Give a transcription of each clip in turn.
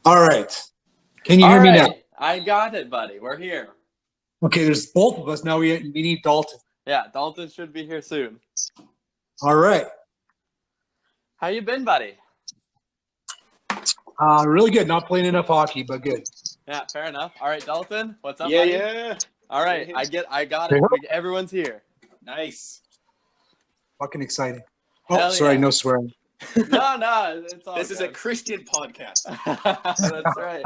All right. Can you hear me now? I got it, buddy. We're here. Okay, there's both of us. Now we need Dalton. Yeah, Dalton should be here soon. All right. How you been, buddy? Really good. Not playing enough hockey, but good. Yeah, fair enough. All right, Dalton, what's up, Yeah, buddy? yeah. All right, I got it. Everyone's here. Nice. Fucking exciting. Hell Sorry, yeah. no swearing. No, it's all This is a good. Christian podcast. That's right.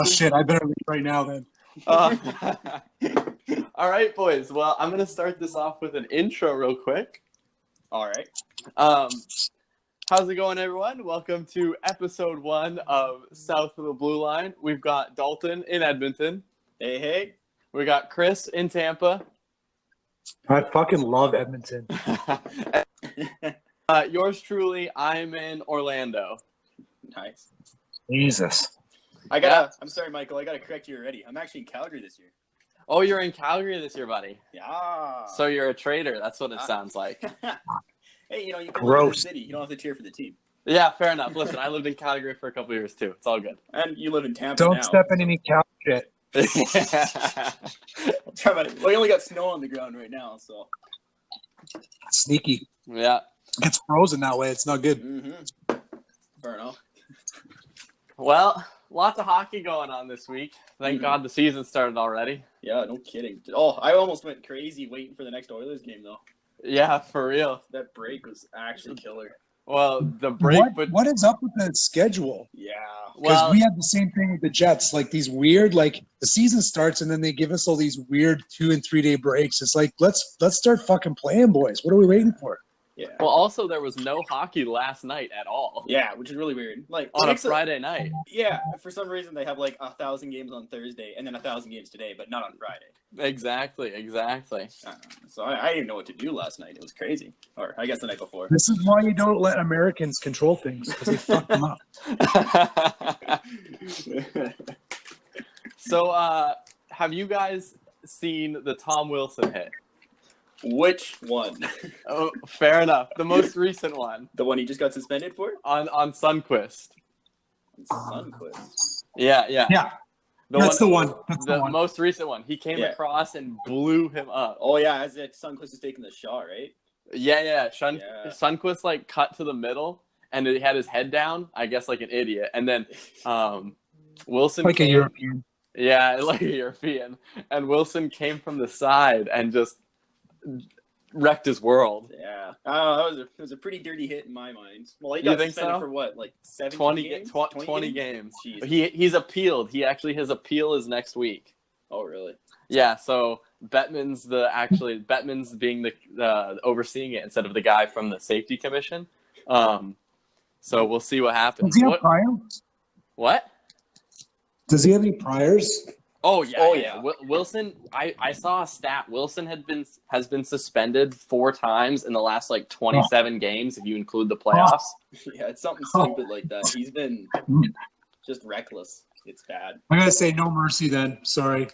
Shit, I better leave right now then. All right, boys. Well, I'm going to start this off with an intro real quick. All right. How's it going, everyone? Welcome to episode 1 of South of the Blue Line. We've got Dalton in Edmonton. Hey, hey. We got Chris in Tampa. I fucking love Edmonton. Yours truly, I'm in Orlando. Nice. Jesus. I'm sorry, Michael. I gotta correct you already. I'm actually in Calgary this year. Oh, you're in Calgary this year, buddy. Yeah. So you're a traitor. That's what it sounds like. Hey, you can live in the Gross. city. You don't have to cheer for the team. Yeah, fair enough. Listen, I lived in Calgary for a couple years too. It's all good. And you live in Tampa Don't now. step in any cow shit. We only got snow on the ground right now, so. Sneaky. Yeah. It gets frozen that way. It's not good. Mm-hmm. Fair enough. Well, lots of hockey going on this week. Thank God the season started already. Yeah, no kidding. Oh, I almost went crazy waiting for the next Oilers game, though. Yeah, for real. That break was actually killer. Well, the break, What is up with the schedule? Yeah. Because we had the same thing with the Jets. Like these weird, the season starts and then they give us all these weird 2 and 3 day breaks. It's like let's start fucking playing, boys. What are we waiting for? Yeah. Well, also there was no hockey last night at all. Yeah, which is really weird. Like On a Friday night. Yeah, for some reason they have 1,000 games on Thursday and then 1,000 games today, but not on Friday. Exactly. So I didn't know what to do last night. It was crazy. Or I guess the night before. This is why you don't let Americans control things, because they fuck them up. So, have you guys seen the Tom Wilson hit? Which one? Oh, fair enough. The most recent one. The one he just got suspended for? On Sundqvist. Sundqvist. Yeah. Yeah. That's the one. The most recent one. He came across and blew him up. Oh, yeah, as if Sundqvist is taking the shot, right? Yeah. Sundqvist, cut to the middle, and he had his head down, I guess like an idiot. And then Wilson like came, a European. Yeah, like a European. And Wilson came from the side and just wrecked his world. Yeah. It was a pretty dirty hit in my mind. Well, he got suspended for what, 17 games? 20 games. Jeez. He's appealed. His appeal is next week. Oh, really? Yeah, so Bettman's being the overseeing it instead of the guy from the safety commission. So we'll see what happens. Does he have priors? What? Does he have any priors? Oh yeah. Wilson, I saw a stat. Wilson has been suspended 4 times in the last 27 games if you include the playoffs. Yeah, it's something stupid like that. He's been just reckless. It's bad. I gotta say no mercy then. Sorry.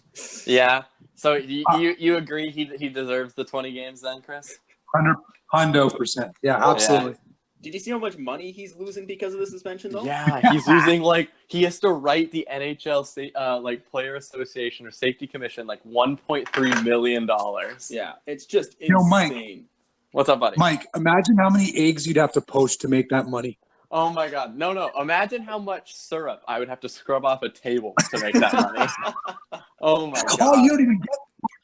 Yeah. So you agree he deserves the 20 games then, Chris? 100%. Yeah, absolutely. Yeah. Did you see how much money he's losing because of the suspension, though? Yeah, he's losing he has to write the NHL Player Association or Safety Commission $1.3 million. Yeah, it's just insane. Mike, what's up, buddy? Mike, imagine how many eggs you'd have to poach to make that money. Oh my God, no! Imagine how much syrup I would have to scrub off a table to make that money. Oh my God! Oh, you don't even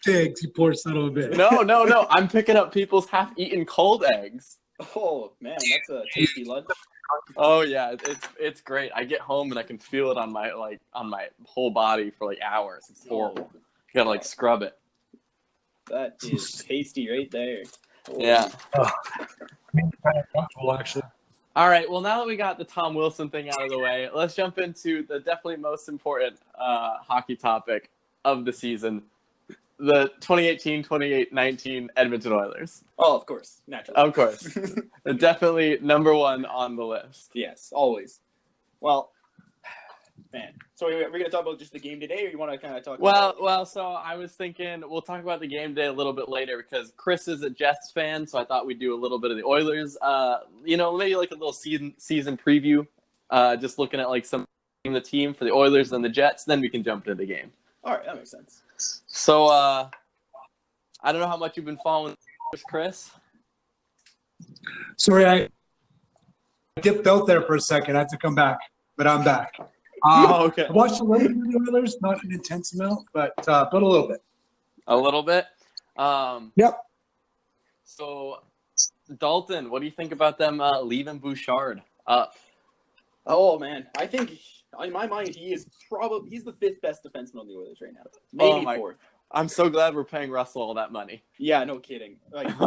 get eggs, you poor son of a bitch. No! I'm picking up people's half-eaten cold eggs. Oh man, that's a tasty lunch. Oh yeah, it's great. I get home and I can feel it on my whole body for hours. It's horrible. You gotta scrub it. That is tasty right there. Oh. Yeah. Kind of comfortable, actually. All right. Well, now that we got the Tom Wilson thing out of the way, let's jump into the definitely most important hockey topic of the season. The 2018-2019 Edmonton Oilers. Oh, of course. Naturally. Of course. Definitely number 1 on the list. Yes, always. Well, man. So we're going to talk about just the game today, or you want to kind of talk about... Well, so I was thinking we'll talk about the game today a little bit later because Chris is a Jets fan, so I thought we'd do a little bit of the Oilers. Maybe a little season preview, just looking at some the team for the Oilers and the Jets, then we can jump into the game. All right, that makes sense. So, I don't know how much you've been following Chris. Sorry, I dipped out there for a second. I had to come back, but I'm back. Okay. I watched a little bit of the Oilers, not an intense amount, but a little bit. A little bit? Yep. So, Dalton, what do you think about them leaving Bouchard up? Oh man, I think in my mind he's the fifth best defenseman on the Oilers right now. Maybe fourth. I'm so glad we're paying Russell all that money. Yeah, no kidding. Like,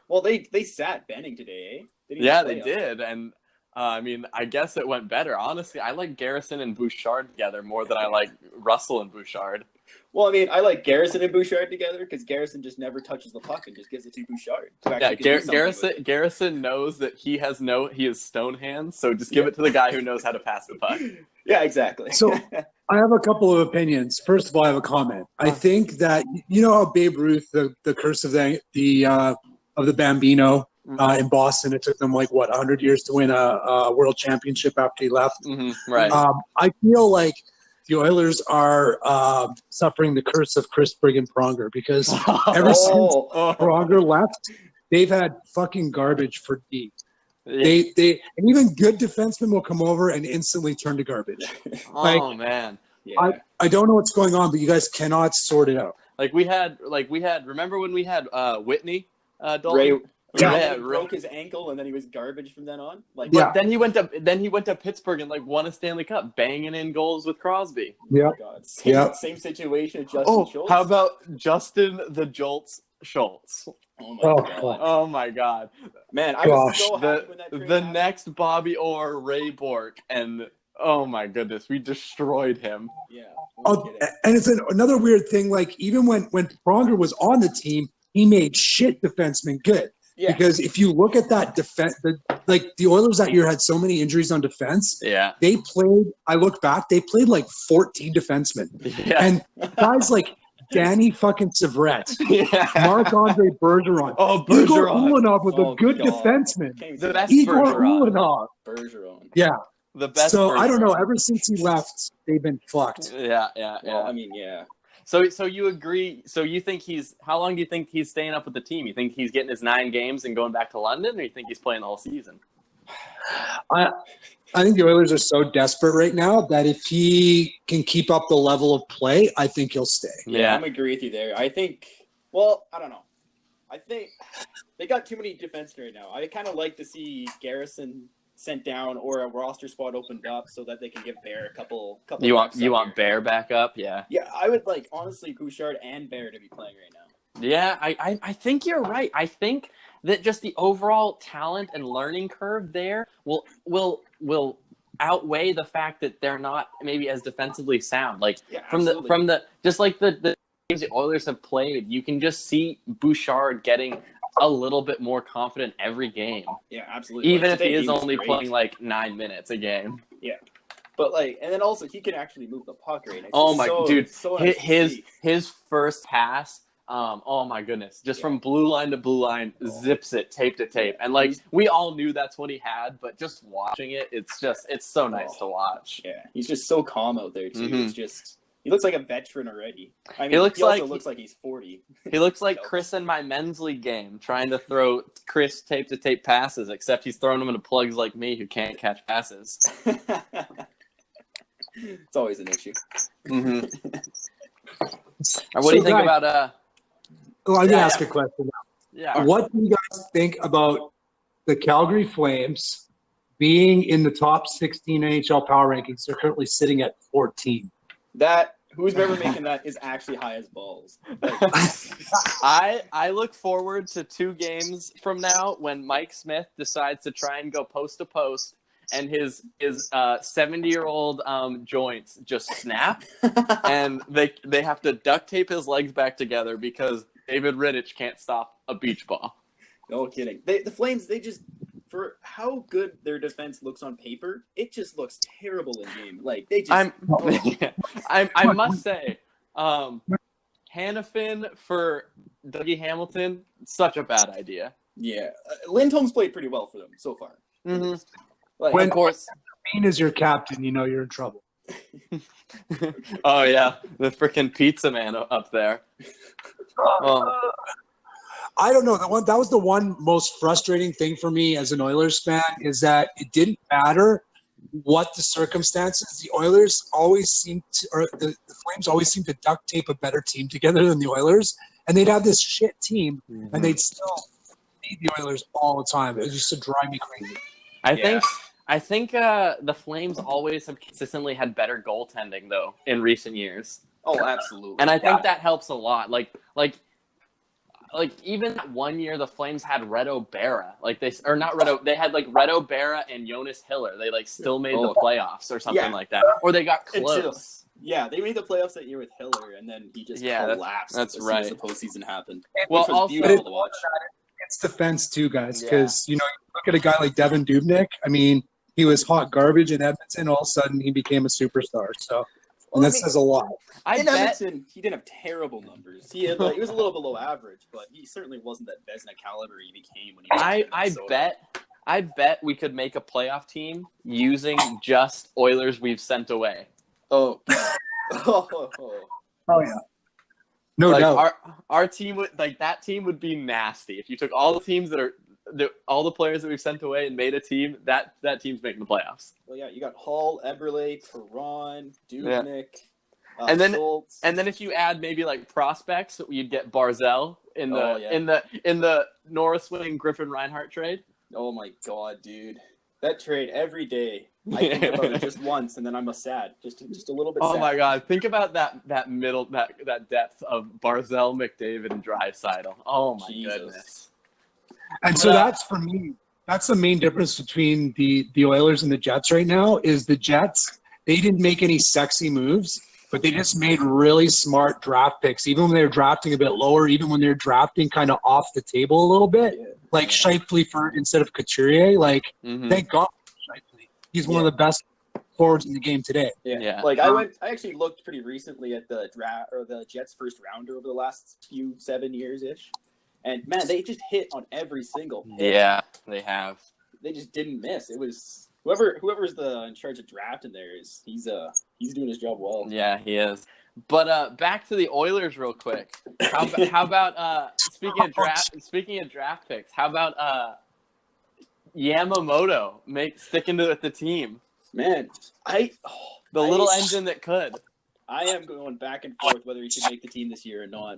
well, they sat Benning today, eh? They did, and I mean, I guess it went better. Honestly, I like Garrison and Bouchard together more than I like Russell and Bouchard. Well, I mean, I like Garrison and Bouchard together because Garrison just never touches the puck and just gives it to Bouchard. Garrison knows that he has stone hands, so just give it to the guy who knows how to pass the puck. Yeah, exactly. So I have a couple of opinions. First of all, I have a comment. I think that you know how Babe Ruth, the curse of the Bambino in Boston, it took them 100 years to win a world championship after he left. Mm-hmm, right. I feel like the Oilers are suffering the curse of Chris friggin' Pronger because ever since Pronger left, they've had fucking garbage for deep. Yeah. They and even good defensemen will come over and instantly turn to garbage. Man. Yeah. I don't know what's going on, but you guys cannot sort it out. We had remember when we had Whitney Dalton? Ray broke his ankle and then he was garbage from then on. But then he went to Pittsburgh and won a Stanley Cup, banging in goals with Crosby. Yeah. Oh same situation as Justin Schultz. How about Justin the Jolts Schultz? Oh my God. Man, I was so happy when that trade happened. Next Bobby Orr, Ray Bork, and oh my goodness, we destroyed him. Yeah. And it's another weird thing. Even when Pronger was on the team, he made shit defensemen good. Yeah. Because if you look at that defense, the Oilers that year had so many injuries on defense. Yeah. They played. I look back, they played 14 defensemen. Yeah. And guys like Danny fucking Severette, Marc-Andre Bergeron. Bergeron. Igor Ulanov was a good defenseman. The best Igor Bergeron. Bergeron. Yeah. The best. So Bergeron. I don't know. Ever since he left, they've been fucked. Yeah. Well, I mean, yeah. So you agree? So you think how long do you think he's staying up with the team? You think he's getting his 9 games and going back to London, or you think he's playing the whole season? I think the Oilers are so desperate right now that if he can keep up the level of play, I think he'll stay. Yeah, I'm agree with you there. I think. Well, I don't know. I think they got too many defensemen right now. I kind of like to see Garrison sent down or a roster spot opened up so that they can give Bear a couple. You want Bear back up? Yeah. Yeah, I would like honestly Bouchard and Bear to be playing right now. Yeah, I think you're right. I think that just the overall talent and learning curve there will outweigh the fact that they're not maybe as defensively sound. From the just like the games the Oilers have played, you can just see Bouchard getting a little bit more confident every game. Yeah, absolutely. Even if he is only playing 9 minutes a game. Yeah. But and then also he can actually move the puck right now. Oh my dude. So his first pass, oh my goodness. Just from blue line to blue line, zips it tape to tape. And we all knew that's what he had, but just watching it, it's so nice to watch. Yeah. He's just so calm out there too. Mm-hmm. It's just he looks like a veteran already. I mean, he also looks like he's 40. He looks like Chris in my men's league game, trying to throw Chris tape-to-tape passes, except he's throwing them into plugs like me who can't catch passes. It's always an issue. Mm-hmm. What do you think about... I'm going to ask a question now. Yeah. What do you guys think about the Calgary Flames being in the top 16 NHL power rankings? They're currently sitting at 14. That who's ever making that is actually high as balls. I look forward to 2 games from now when Mike Smith decides to try and go post to post and his 70-year-old joints just snap and they have to duct tape his legs back together because David Rittich can't stop a beach ball. No kidding. The Flames, they just for how good their defense looks on paper, it just looks terrible in game. They just. I must say, Hannafin for Dougie Hamilton, such a bad idea. Yeah, Lindholm's played pretty well for them so far. Mm-hmm. When, of course. Bean is your captain, you know you're in trouble. Oh yeah, the freaking pizza man up there. Oh. I don't know. That was the one most frustrating thing for me as an Oilers fan is that it didn't matter what the circumstances. The Oilers always seemed to, or the Flames always seemed to duct tape a better team together than the Oilers, and they'd have this shit team, and they'd still beat the Oilers all the time. It used to drive me crazy. I think the Flames always have consistently had better goaltending though in recent years. Oh, absolutely. And I think that helps a lot. Like even that one year the Flames had Reto Berra. They had like Reto Berra and Jonas Hiller. They like still made the playoffs or something like that. Or they got close. They made the playoffs that year with Hiller, and then he just collapsed. That's as right. soon as the postseason happened. Well, which was also, beautiful to watch. It's defense too, guys, because you look at a guy like Devin Dubnyk. I mean, he was hot garbage in Edmonton. All of a sudden, he became a superstar. So, and that says a lot. In Edmonton, he didn't have terrible numbers. He had he was a little below average, but he certainly wasn't that Vezina caliber he became when he was I bet we could make a playoff team using just Oilers we've sent away. Oh. Oh yeah. No doubt. Our team would that team would be nasty if you took all the teams all the players that we've sent away and made a team. That team's making the playoffs. Well, yeah, you got Hall, Eberle, Perron, Dubnyk, and then Schultz. And then if you add maybe like prospects, you'd get Barzell in the Norris Swing Griffin Reinhart trade. Oh my god, dude, that trade every day. I think about it just once, and then I'm sad, just a little bit. Oh sad. my god, think about that middle that depth of Barzell, McDavid, and Draisaitl. Oh my goodness. And so that's for me. That's the main difference between the Oilers and the Jets right now. Is the Jets, they didn't make any sexy moves, but they just made really smart draft picks. Even when they were drafting a bit lower, even when they're drafting kind of off the table a little bit, like Scheifele instead of Couturier. Like thank God for Scheifele. He's one of the best forwards in the game today. Yeah. Like I actually looked pretty recently at the draft or the Jets first rounder over the last 7 years ish. And man, they just hit on every single pick. Yeah, they have. They just didn't miss. It was whoever's in charge of drafting there he's doing his job well. Yeah, he is. But back to the Oilers real quick. How about speaking of draft picks? How about Yamamoto sticking to the team? Man, little engine that could. I am going back and forth whether he should make the team this year or not.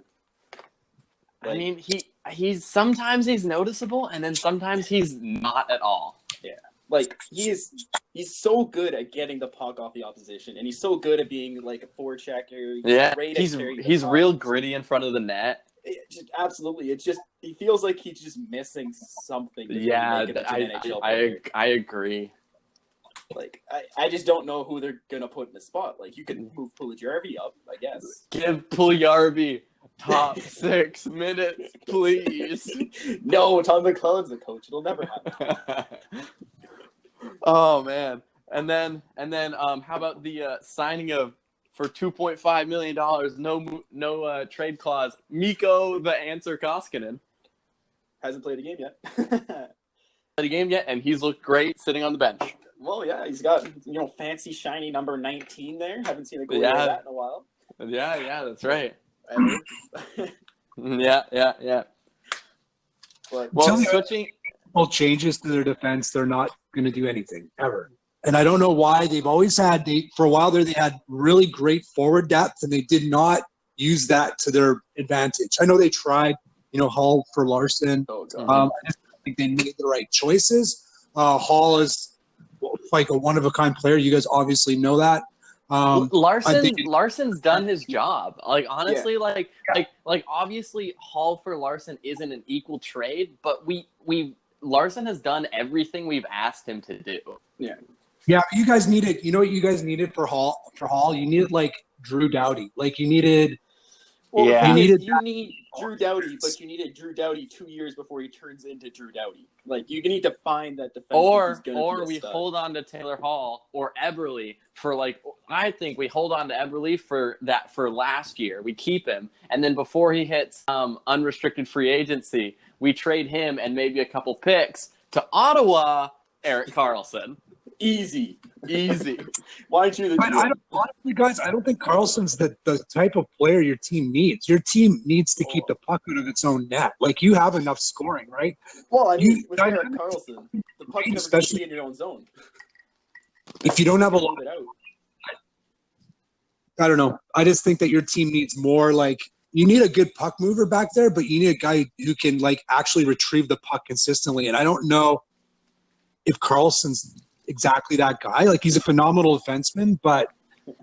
I mean, he's sometimes he's noticeable, and then sometimes he's not at all. Yeah, like he's so good at getting the puck off the opposition, and he's so good at being like a forechecker. He's real gritty in front of the net. Absolutely, it's just he feels like he's just missing something. Yeah, I agree. Like I just don't know who they're gonna put in the spot. Like you can move Puljujarvi up, I guess. Give Puljujarvi top 6 minutes, please. No, Tom McClellan's the coach. It'll never happen. Oh man, and then how about the signing for $2.5 million, no trade clause, Mikko the Answer Koskinen. Hasn't played a game yet. Played a game yet, and he's looked great sitting on the bench. Well, yeah, he's got fancy shiny number 19 there. Haven't seen a goalie like that in a while. Yeah, that's right. Yeah. But, switching changes to their defense, they're not going to do anything ever. And I don't know why. They've always had for a while there they had really great forward depth, and they did not use that to their advantage. I know they tried, Hall for Larson. Oh, God. I just don't think they made the right choices. Hall is like a one-of-a-kind player. You guys obviously know that. Larson's done his job. Like honestly, like obviously Hall for Larson isn't an equal trade, but Larson has done everything we've asked him to do. Yeah. Yeah, you guys needed. You know what you guys needed for Hall? You needed like Drew Doughty. Like you needed. Well, you need Drew Doughty, but you needed Drew Doughty 2 years before he turns into Drew Doughty. Like you need to find that defense. Or we hold on to Taylor Hall or Eberle for I think we hold on to Eberle for last year. We keep him, and then before he hits unrestricted free agency, we trade him and maybe a couple picks to Ottawa. Erik Karlsson. Easy. Why aren't you the But honestly, guys, I don't think Carlson's the type of player your team needs. Your team needs to keep the puck out of its own net. Like, you have enough scoring, right? Well, I mean, with Erik Karlsson, the puck never gets to be in your own zone. If you don't have a lot, I don't know. I just think that your team needs more, like, you need a good puck mover back there, but you need a guy who can, like, actually retrieve the puck consistently. And I don't know if Carlson's exactly that guy. Like, he's a phenomenal defenseman, but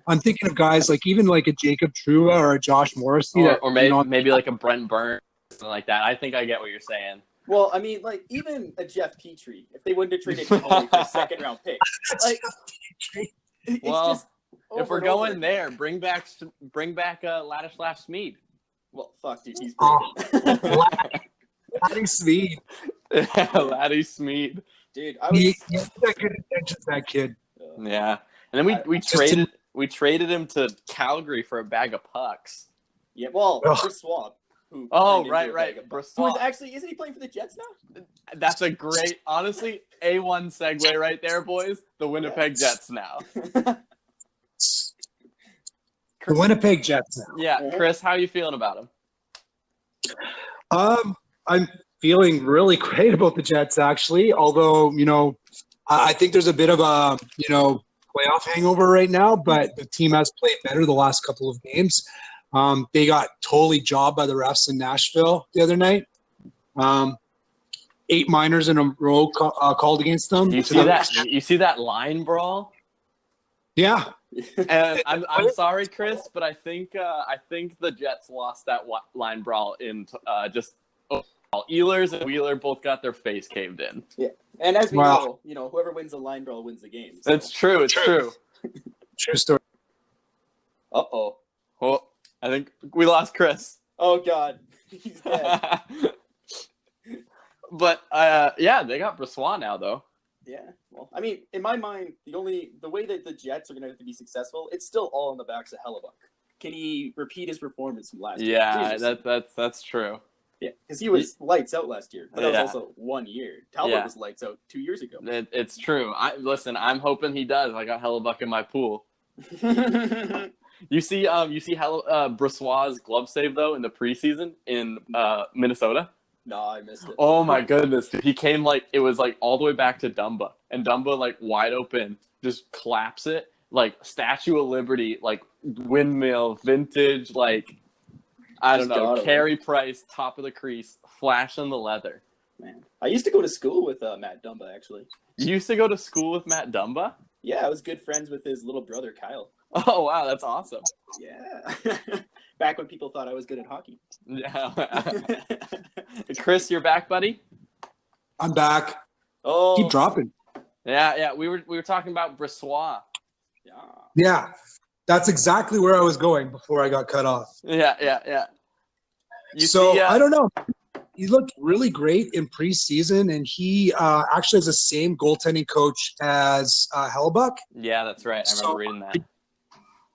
I'm thinking of guys like even like a Jacob Trouba or a Josh Morrissey. Or maybe like a Brent Burns, something like that. I think I get what you're saying. Well, I mean, like, even a Jeff Petrie, if they wouldn't have traded him for a second-round pick. Like, well, just if we're going there, bring back Ladislav Smid. Well, fuck, dude, he's broken. Laddie Smid. Laddie Smid. Dude, I was. He got good intentions, that kid. Yeah, and then we traded him to Calgary for a bag of pucks. Yeah, well, Brossoit. Right. Brossoit. Isn't he playing for the Jets now? That's a great, honestly, A1 segue right there, boys. The Winnipeg Jets now. The Winnipeg Jets now. Yeah, Chris, how are you feeling about him? I'm feeling really great about the Jets, actually. Although, I think there's a bit of a, playoff hangover right now, but the team has played better the last couple of games. They got totally jobbed by the refs in Nashville the other night. 8 minors in a row called against them. You see that line brawl? Yeah. And I'm sorry, Chris, but I think the Jets lost that line brawl in just Ehlers and Wheeler both got their face caved in. Yeah, and as we know, whoever wins the line brawl wins the game. So. It's true. It's true. True story. Uh-oh. Well, I think we lost Chris. Oh God, he's dead. But they got Brossoit now though. Yeah, well, I mean, in my mind, the way that the Jets are going to have to be successful, it's still all in the backs of Hellebuyck. Can he repeat his performance from last year? Yeah, that's true. Yeah, because he was lights out last year. But that was also 1 year. Talbot was lights out 2 years ago. It's true. I'm hoping he does. I got Hellebuyck in my pool. You see Brossoit's glove save though in the preseason in Minnesota. No, I missed it. Oh my goodness, dude. He came it was all the way back to Dumba, and Dumba wide open just claps it Statue of Liberty, windmill, vintage, I don't know, Carey Price, top of the crease, flashing the leather. Man, I used to go to school with Matt Dumba, actually. You used to go to school with Matt Dumba? Yeah, I was good friends with his little brother, Kyle. Oh, wow, that's awesome. Yeah. Back when people thought I was good at hockey. Yeah. Chris, you're back, buddy? I'm back. Oh. Keep dropping. Yeah. We were talking about Brossoit. Yeah. That's exactly where I was going before I got cut off. Yeah. I don't know. He looked really great in preseason, and he actually has the same goaltending coach as Hellebuyck. Yeah, that's right. I remember reading that.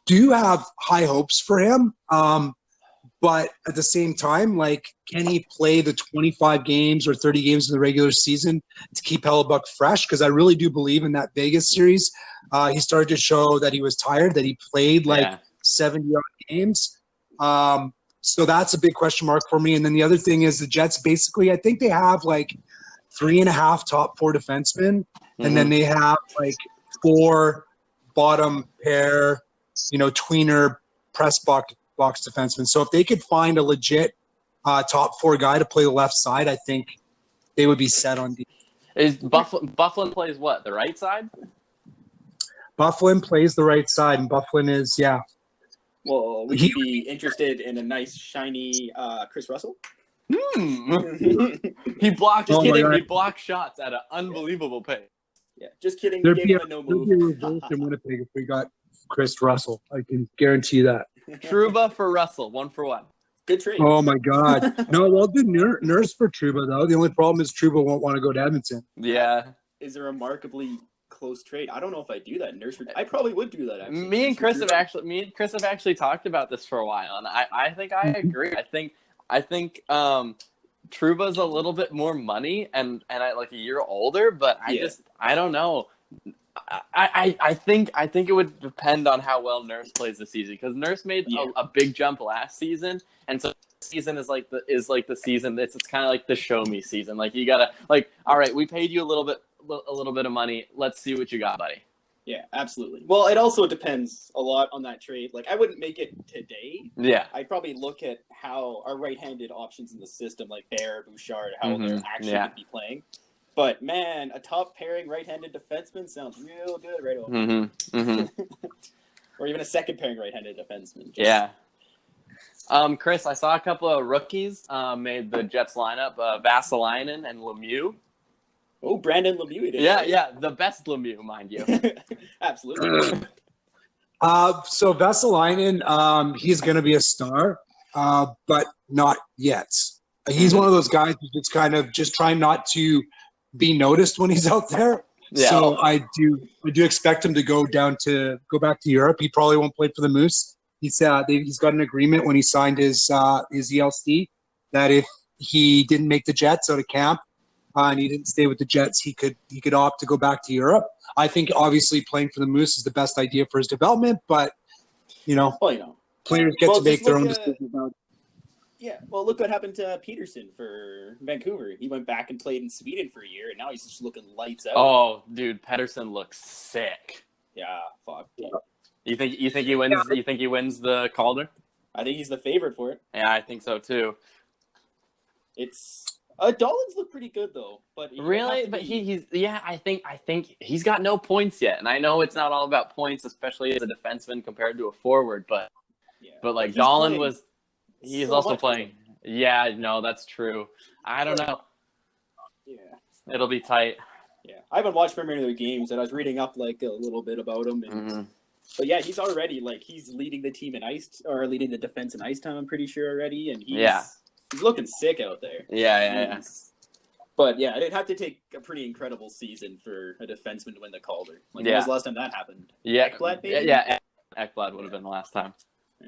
Do have high hopes for him, but at the same time, can he play the 25 games or 30 games in the regular season to keep Hellebuyck fresh? Because I really do believe in that Vegas series, he started to show that he was tired, that he played 70-odd games. So that's a big question mark for me. And then the other thing is the Jets basically, I think they have 3.5 top 4 defensemen, and then they have 4 bottom pair, tweener press box defenseman. So if they could find a legit top 4 guy to play the left side, I think they would be set on D. Is Byfuglien plays what, the right side? Byfuglien plays the right side, and Byfuglien is, yeah. Well, would you be interested in a nice, shiny Chris Russell? He blocked. Just kidding. He blocked shots at an unbelievable pace. Yeah, just kidding. There'd be a reverse in Winnipeg if we got Chris Russell. I can guarantee that. Trouba for Russell, 1-for-1. Good trade. Oh my God! No, we'll do Nurse for Trouba though. The only problem is Trouba won't want to go to Edmonton. Yeah. Is a remarkably close trade. I don't know if I do that. I probably would do that. Actually. Me and Chris have actually talked about this for a while, and I think I agree. I think Trouba's a little bit more money and I a year older, but I don't know. I think it would depend on how well Nurse plays this season, because Nurse made a big jump last season, and so this season is like the season. It's kind of like the show me season. Like you gotta all right, we paid you a little bit of money. Let's see what you got, buddy. Yeah, absolutely. Well, it also depends a lot on that trade. Like, I wouldn't make it today. Yeah. I'd probably look at how our right-handed options in the system, like Bear, Bouchard, how they're actually going to be playing. But, man, a top-pairing right-handed defenseman sounds real good right over. Or even a second-pairing right-handed defenseman. Yeah. Chris, I saw a couple of rookies made the Jets lineup, Vassilainen and Lemieux. Oh, Brandon Lemieux. Yeah, the best Lemieux, mind you. Absolutely. So Vassilainen, he's going to be a star, but not yet. He's one of those guys who's just kind of just trying not to be noticed when he's out there. Yeah. So I do expect him to go back to Europe. He probably won't play for the Moose. He's got an agreement when he signed his ELC that if he didn't make the Jets out of camp, and he didn't stay with the Jets, he could opt to go back to Europe. I think obviously playing for the Moose is the best idea for his development, but players get to make their own decisions about it. Yeah, well, look what happened to Peterson for Vancouver. He went back and played in Sweden for a year, and now he's just looking lights out. Oh, dude, Pettersson looks sick. Yeah, fuck. Yeah. You think he wins? You think he wins the Calder? I think he's the favorite for it. Yeah, I think so too. It's. Dolan's look pretty good though, but really, but he's I think he's got no points yet, and I know it's not all about points, especially as a defenseman compared to a forward, but like Dolan he's so also playing. Yeah, no, that's true. I don't know. Yeah, it'll be tight. Yeah, I haven't watched very many of their games, and I was reading up like a little bit about him, and but yeah, he's already he's leading the team in ice or leading the defense in ice time. I'm pretty sure already, and he's looking sick out there. Yeah. But yeah, it'd have to take a pretty incredible season for a defenseman to win the Calder. When was the last time that happened? Yeah, Ekblad, maybe? Yeah, Ekblad would have been the last time. Yeah.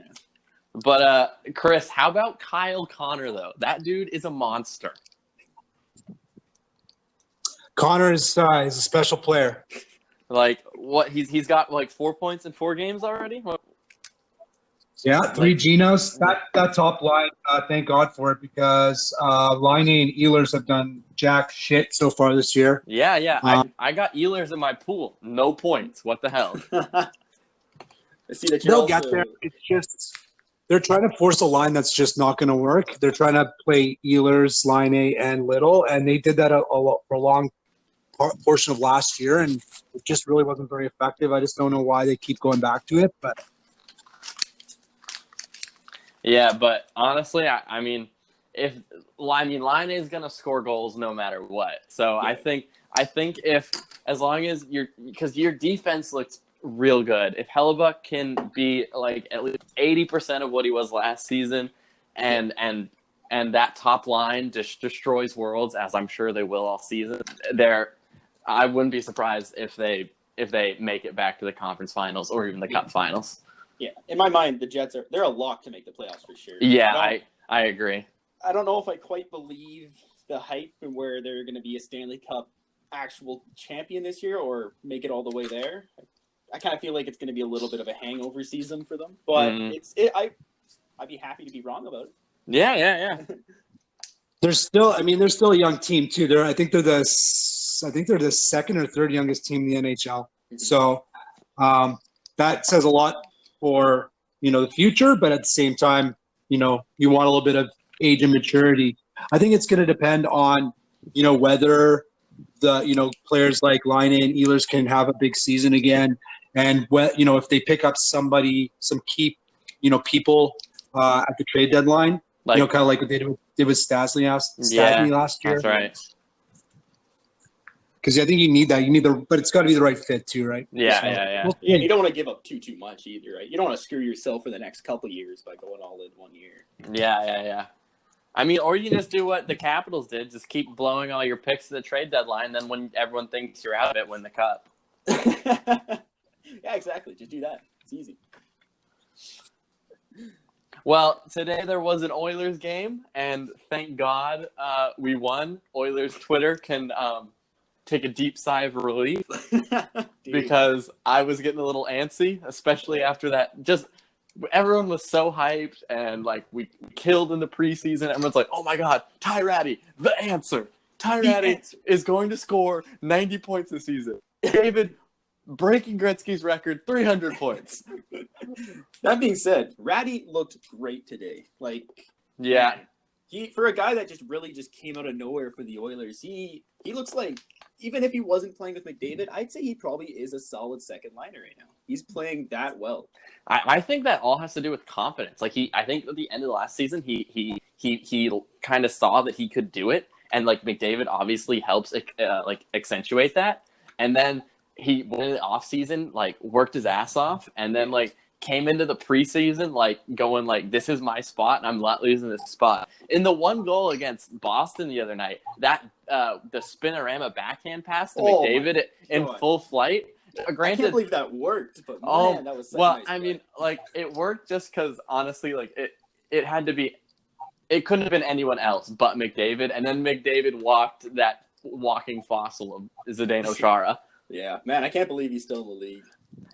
But Chris, how about Kyle Connor though? That dude is a monster. Connor is a special player. Like what? He's got 4 points in 4 games already. What? Yeah, 3 Genos. That top line, thank God for it, because Laine and Ehlers have done jack shit so far this year. Yeah. I got Ehlers in my pool. No points. What the hell? I see that they'll get there. It's just they're trying to force a line that's just not going to work. They're trying to play Ehlers, Laine, and Little, and they did that for a long portion of last year, and it just really wasn't very effective. I just don't know why they keep going back to it, but. Yeah, but honestly, I mean, Laine is gonna score goals no matter what. So I think if as long as because your defense looks real good. If Hellebuyck can be at least 80% of what he was last season, and that top line just destroys worlds, as I'm sure they will all season. I wouldn't be surprised if they make it back to the conference finals or even the cup finals. Yeah, in my mind, the Jets they're a lock to make the playoffs for sure. Yeah, I agree. I don't know if I quite believe the hype and where they're going to be a Stanley Cup actual champion this year or make it all the way there. I kind of feel like it's going to be a little bit of a hangover season for them, but I'd be happy to be wrong about it. Yeah. They're still a young team too. I think they're the second or third youngest team in the NHL. Mm-hmm. So that says a lot for the future, but at the same time, you want a little bit of age and maturity. I think it's going to depend on whether the players like Laine and Ehlers can have a big season again, and if they pick up some key people at the trade deadline, kind of like what they did with Stastny last year. That's right. Because I think you need that. But it's got to be the right fit too, right? Yeah. And you don't want to give up too much either, right? You don't want to screw yourself for the next couple years by going all in 1 year. Yeah. I mean, or you just do what the Capitals did: just keep blowing all your picks at the trade deadline. Then when everyone thinks you're out of it, win the cup. Yeah, exactly. Just do that. It's easy. Well, today there was an Oilers game, and thank God we won. Oilers Twitter can take a deep sigh of relief because I was getting a little antsy, especially after that. Just everyone was so hyped, and like we killed in the preseason. Everyone's like, "Oh my God, Ty Ratty, the answer! Ty Ratty is going to score 90 points this season." David breaking Gretzky's record, 300 points. That being said, Ratty looked great today. Like, yeah, man, he for a guy that just came out of nowhere for the Oilers, he looks like, even if he wasn't playing with McDavid, I'd say he probably is a solid second liner right now. He's playing that well. I think that all has to do with confidence. Like I think at the end of the last season, he kind of saw that he could do it, and like McDavid obviously helps like accentuate that. And then he went in the off season, like worked his ass off, and then like came into the preseason like going like, this is my spot and I'm not losing this spot. In the one goal against Boston the other night, that the spinorama backhand pass to McDavid in full flight. Granted, I can't believe that worked, but man, that was such a nice play. I mean, like it worked just because honestly, like it had to be. It couldn't have been anyone else but McDavid, and then McDavid walked that walking fossil of Zdeno Chara. Yeah, man, I can't believe he's still in the league.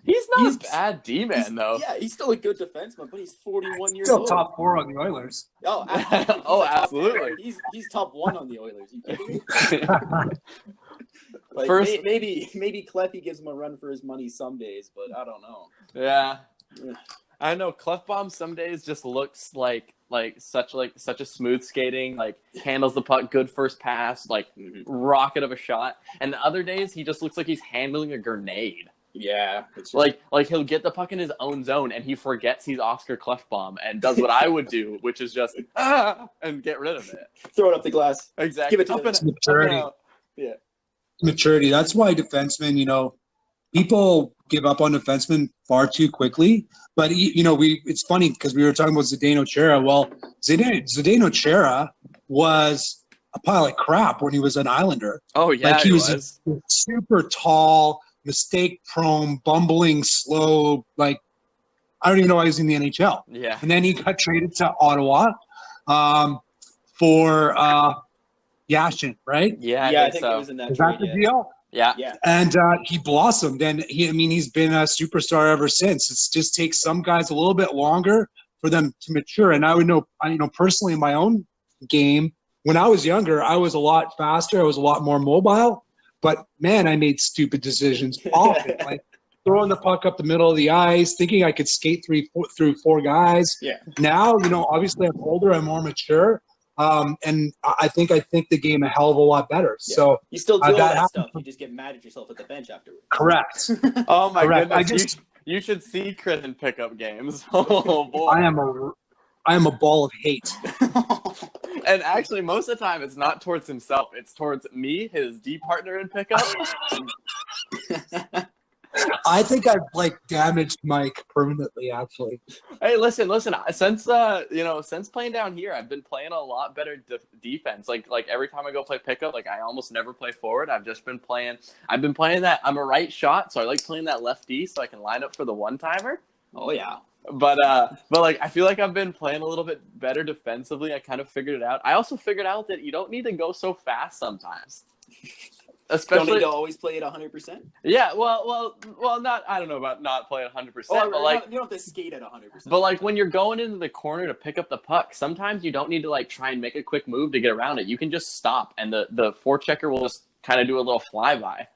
He's not a bad D-man, though. Yeah, he's still a good defenseman, but he's 41 years Still old. top 4 on the Oilers. Oh, absolutely. Absolutely. He's top 1 on the Oilers. You kidding me? Like, First, maybe Cleffy gives him a run for his money some days, but I don't know. Yeah. I know Clefbaum some days just looks like such a smooth skating, like handles the puck, good first pass, like rocket of a shot. And the other days he just looks like he's handling a grenade. Yeah, it's just... like he'll get the puck in his own zone and he forgets he's Oscar Clefbaum and does what I would do, which is just and get rid of it. Throw it up the glass. Exactly. Give it to maturity. Yeah. Maturity. That's why defensemen, people give up on defensemen far too quickly. But it's funny because we were talking about Zdeno Chara. Well, Zdeno Chara was a pile of crap when he was an Islander. Oh yeah, like he was super tall, mistake-prone, bumbling, slow. Like I don't even know why he was in the NHL. Yeah, and then he got traded to Ottawa for Yashin, right? Yeah, I think so. It was in that Is trade, that the deal? Yeah. And he blossomed, and he's been a superstar ever since. It just takes some guys a little bit longer for them to mature. And I know personally in my own game, when I was younger, I was a lot faster. I was a lot more mobile. But man, I made stupid decisions often, like throwing the puck up the middle of the ice, thinking I could skate through 4 guys. Yeah. Now, obviously I'm older, I'm more mature. And I think the game a hell of a lot better. Yeah. So you still do all that stuff. You just get mad at yourself at the bench afterwards. Correct. Oh my goodness! You should see Chris in pickup games. Oh boy! I am a ball of hate. And actually, most of the time, it's not towards himself. It's towards me, his D partner in pickup. I think I've damaged Mike permanently. Actually, hey, listen. Since since playing down here, I've been playing a lot better defense. Like every time I go play pickup, I almost never play forward. I've been playing that. I'm a right shot, so I like playing that left D, so I can line up for the one timer. Oh yeah. But I feel like I've been playing a little bit better defensively. I kind of figured it out. I also figured out that you don't need to go so fast sometimes. Especially, don't need to always play at 100%. Yeah, well, not. I don't know about not playing 100%, but you don't have to skate at 100%. But when you're going into the corner to pick up the puck, sometimes you don't need to try and make a quick move to get around it. You can just stop, and the forechecker will just kind of do a little flyby.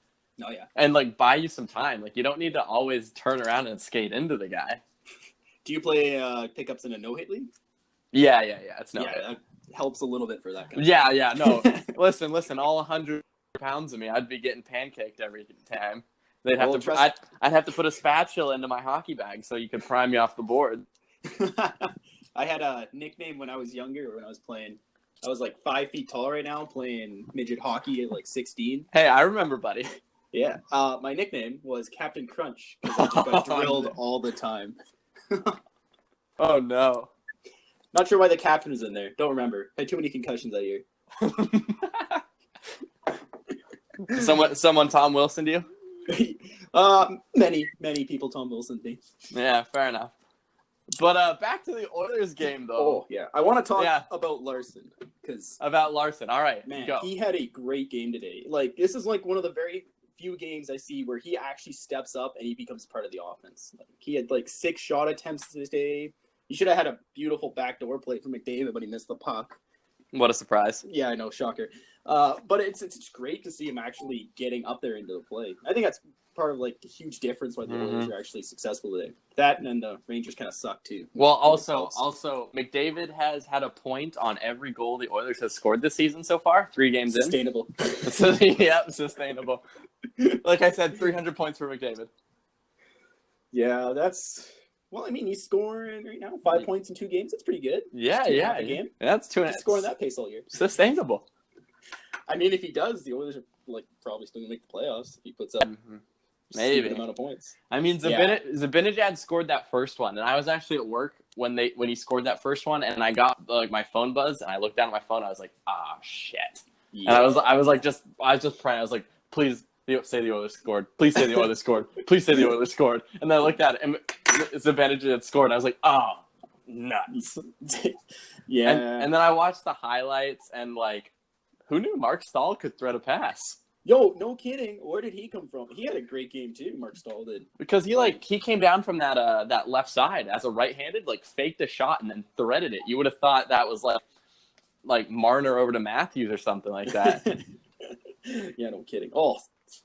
Oh yeah, and buy you some time. You don't need to always turn around and skate into the guy. Do you play pickups in a no-hit league? Yeah. It's no-hit. Yeah, that helps a little bit for that kind of Yeah. No, listen. All 100 pounds of me, I'd be getting pancaked every time. I'd have to put a spatula into my hockey bag so you could prime me off the board. I had a nickname when I was younger. When I was playing, I was 5 feet tall right now, playing midget hockey at 16. Hey, I remember, buddy. Yeah, my nickname was Captain Crunch because I just got drilled all the time. Oh no! Not sure why the captain was in there. Don't remember. Had too many concussions that year. Someone Tom Wilson to you? Many people Tom Wilson me. Yeah, fair enough. But back to the Oilers game, though. Oh, yeah. I want to talk about Larson. About Larson. All right, man, go. He had a great game today. Like, this is like one of the very few games I see where he actually steps up and he becomes part of the offense. Like, he had like 6 shot attempts today. He should have had a beautiful backdoor play for McDavid, but he missed the puck. What a surprise. Yeah, I know, shocker. But it's great to see him actually getting up there into the play. I think that's part of like the huge difference why the Oilers are actually successful today. That and then the Rangers kind of suck too. Well, also McDavid has had a point on every goal the Oilers have scored this season so far. 3 games Sustainable. in. Yep, sustainable. Like I said, 300 points for McDavid. Yeah, that's. Well, I mean, he's scoring right now 5 points in 2 games. That's pretty good. Yeah. A game. That's 2.5. He's scoring that pace all year. Sustainable. I mean, if he does, the Oilers are like probably still gonna make the playoffs if he puts up maybe amount of points. I mean, Zibanejad scored that first one, and I was actually at work when he scored that first one, and I got like my phone buzzed, and I looked down at my phone, and I was like, shit. Yeah. And I was just praying. I was like, please say the Oilers scored. Please say the Oilers scored. Please say the Oilers scored. And then I looked at it, and Zibanejad had scored, and I was like, oh, nuts. Yeah. And then I watched the highlights, and like, who knew Mark Stahl could thread a pass? Yo, no kidding. Where did he come from? He had a great game too, Mark Stahl did. Because he came down from that left side as a right-handed, like faked a shot and then threaded it. You would have thought that was like Marner over to Matthews or something like that. Yeah, no kidding. Oh,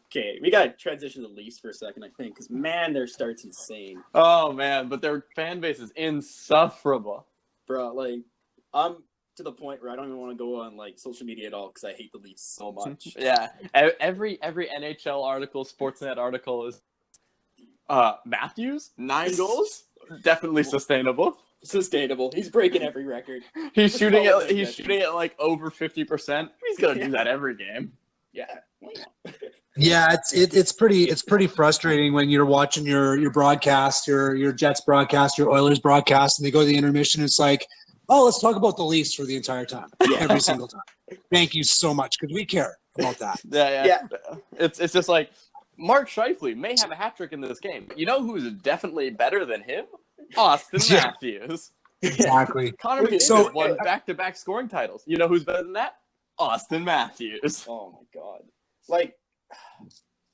okay. We got to transition to the Leafs for a second, I think, because, man, their start's insane. Oh, man, but their fan base is insufferable. Bro, like, I'm to the point where I don't even want to go on, like, social media at all because I hate the Leafs so much. Yeah. Every NHL article, Sportsnet article is Matthews, 9 goals? Definitely sustainable. Sustainable. He's breaking every record. He's shooting at like over 50%. He's going to do that every game. Yeah. Yeah, it's pretty frustrating when you're watching your broadcast, your Jets broadcast, your Oilers broadcast, and they go to the intermission. It's like, oh, let's talk about the Leafs for the entire time, every single time. Thank you so much because we care about that. Yeah. It's just like Mark Scheifele may have a hat trick in this game, but you know who's definitely better than him? Austin Matthews. Exactly. Connor McDavid won back-to-back scoring titles. You know who's better than that? Austin Matthews. Oh my God! Like,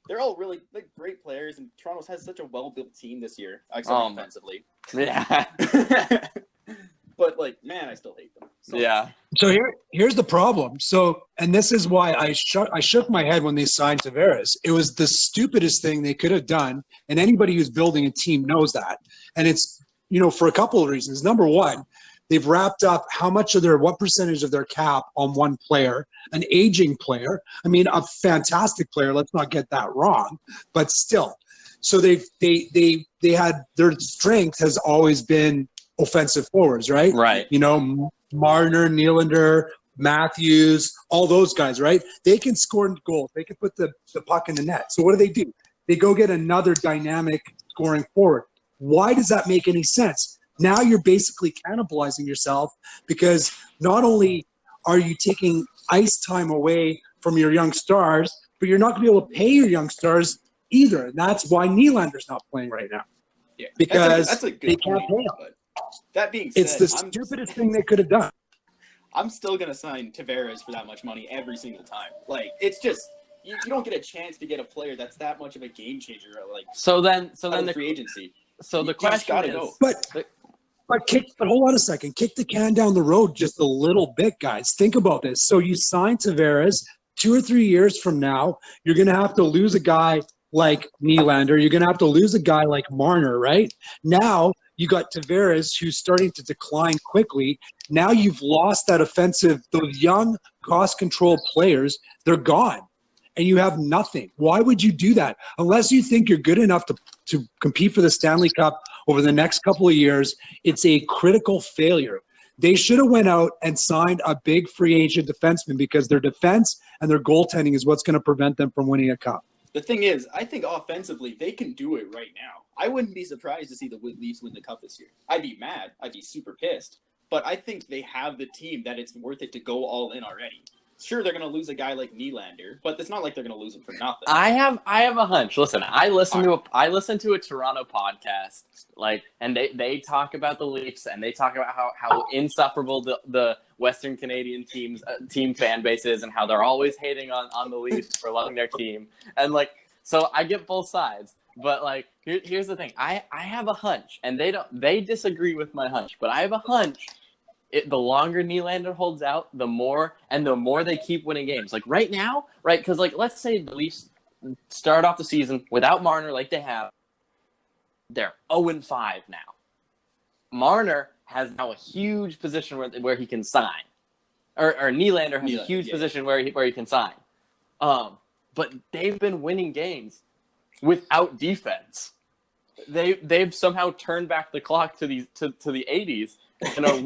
they're all really great players, and Toronto's has such a well-built team this year, except offensively. Yeah. But like, man, I still hate them. So here's the problem. So, and this is why I shook my head when they signed Tavares. It was the stupidest thing they could have done, and anybody who's building a team knows that. And it's for a couple of reasons. Number one, they've wrapped up what percentage of their cap on one player, an aging player. I mean, a fantastic player. Let's not get that wrong, but still. So they had their strength has always been offensive forwards, right? Right. Marner, Nylander, Matthews, all those guys, right? They can score goals. They can put the puck in the net. So what do? They go get another dynamic scoring forward. Why does that make any sense? Now you're basically cannibalizing yourself because not only are you taking ice time away from your young stars, but you're not going to be able to pay your young stars either. And that's why Nylander's not playing right now. Yeah, because that's a good they can't pay him. That being said, it's the stupidest thing they could have done. I'm still going to sign Tavares for that much money every single time. Like, it's just you don't get a chance to get a player that's that much of a game changer. Like, so then the free agency. So the question is, go. But hold on a second. Kick the can down the road just a little bit, guys. Think about this. So you sign Tavares. 2 or 3 years from now, you're going to have to lose a guy like Nylander. You're going to have to lose a guy like Marner, right? Now you got Tavares, who's starting to decline quickly. Now you've lost that offensive, those young, cost-controlled players, they're gone. And you have nothing. Why would you do that? Unless you think you're good enough to compete for the Stanley Cup over the next couple of years, it's a critical failure. They should have went out and signed a big free agent defenseman because their defense and their goaltending is what's going to prevent them from winning a cup. The thing is, I think offensively, they can do it right now. I wouldn't be surprised to see the Leafs win the cup this year. I'd be mad. I'd be super pissed. But I think they have the team that it's worth it to go all in already. sure they're going to lose a guy like Nylander, but it's not like they're going to lose him for nothing. I have a hunch. Listen, I listen to a Toronto podcast, and they talk about the Leafs, and they talk about how insufferable the Western Canadian team fan base is, and how they're always hating on the Leafs for loving their team, and so I get both sides. But here's the thing, I have a hunch, and they disagree with my hunch, but I have a hunch. The longer Nylander holds out, the more they keep winning games. Right now, right? Because let's say the Leafs start off the season without Marner, like they have. They're 0-5 now. Marner has now a huge position where he can sign, or Nylander has a huge position where he can sign. But they've been winning games without defense. They've somehow turned back the clock to the 80s. And are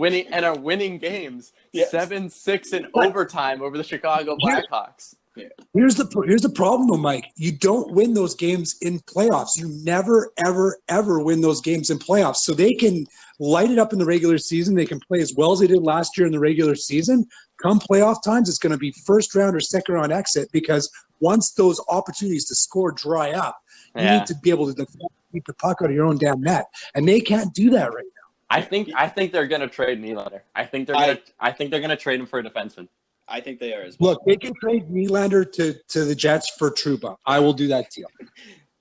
winning games 7-6 in overtime over the Chicago Blackhawks. Yeah. Here's the problem though, Mike. You don't win those games in playoffs. You never, ever, ever win those games in playoffs. So they can light it up in the regular season. They can play as well as they did last year in the regular season. Come playoff times, it's going to be first round or second round exit, because once those opportunities to score dry up, you need to be able to keep the puck out of your own damn net, and they can't do that right now. I think they're going to trade Nylander. I think they're going to trade him for a defenseman. I think they are as well. Look, they can trade Nylander to the Jets for Trouba. I will do that deal.